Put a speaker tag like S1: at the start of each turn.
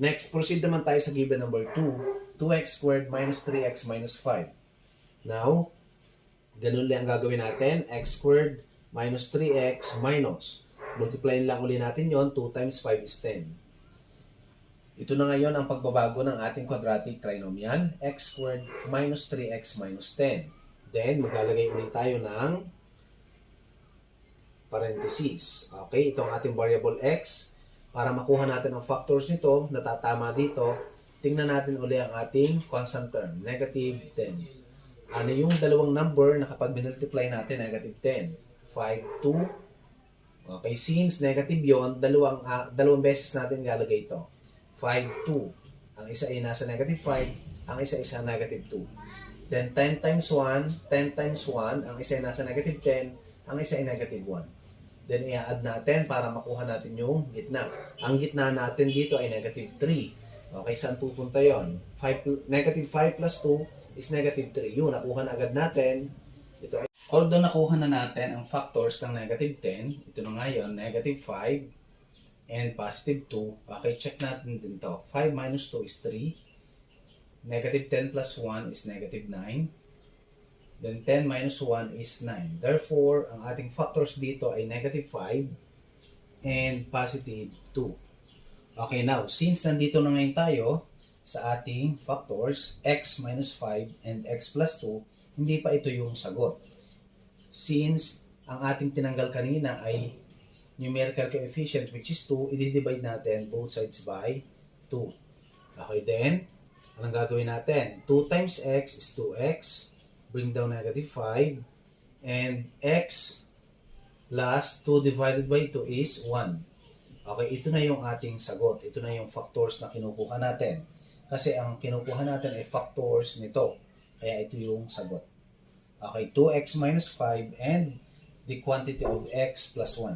S1: Next, proceed naman tayo sa given number 2. 2x squared minus 3x minus 5. Now, ganun lang ang gagawin natin. X squared minus 3x minus. Multiply lang uli natin yon. 2 times 5 is 10. Ito na ngayon ang pagbabago ng ating quadratic trinomial. X squared minus 3x minus 10. Then, maglalagay ulit tayo ng parentheses. Okay, ito ang ating variable x. Para makuha natin ang factors nito, natatama dito, tingnan natin uli ang ating constant term, negative 10. Ano yung dalawang number na kapag binultiply natin, negative 10? 5, 2. Okay, since negative yon, dalawang beses natin ilalagay ito. 5, 2. Ang isa ay nasa negative 5, ang isa ay nasa negative 2. Then 10 times 1, 10 times 1, ang isa ay nasa negative 10, ang isa ay negative 1. Then, i-add natin para makuha natin yung gitna. Ang gitna natin dito ay negative 3. Okay, saan pupunta yun? Negative 5 plus 2 is negative 3. Yun, nakuha na agad natin. Ito ay, although nakuha na natin ang factors ng negative 10, ito na ngayon, negative 5 and positive 2. Okay, check natin din to. 5 minus 2 is 3. Negative 10 plus 1 is negative 9. Then 10 minus 1 is 9. Therefore, ang ating factors dito ay negative 5 and positive 2. Okay, now, since nandito na ngayon tayo sa ating factors, x minus 5 and x plus 2, hindi pa ito yung sagot. Since ang ating tinanggal kanina ay numerical coefficient which is 2, i-divide natin both sides by 2. Okay, then, anong gagawin natin? 2 times x is 2x. Bring down negative 5, and x plus 2 divided by 2 is 1. Okay, ito na yung ating sagot. Ito na yung factors na kinukuha natin. Kasi ang kinukuha natin ay factors nito. Kaya ito yung sagot. Okay, 2x minus 5 and the quantity of x plus 1.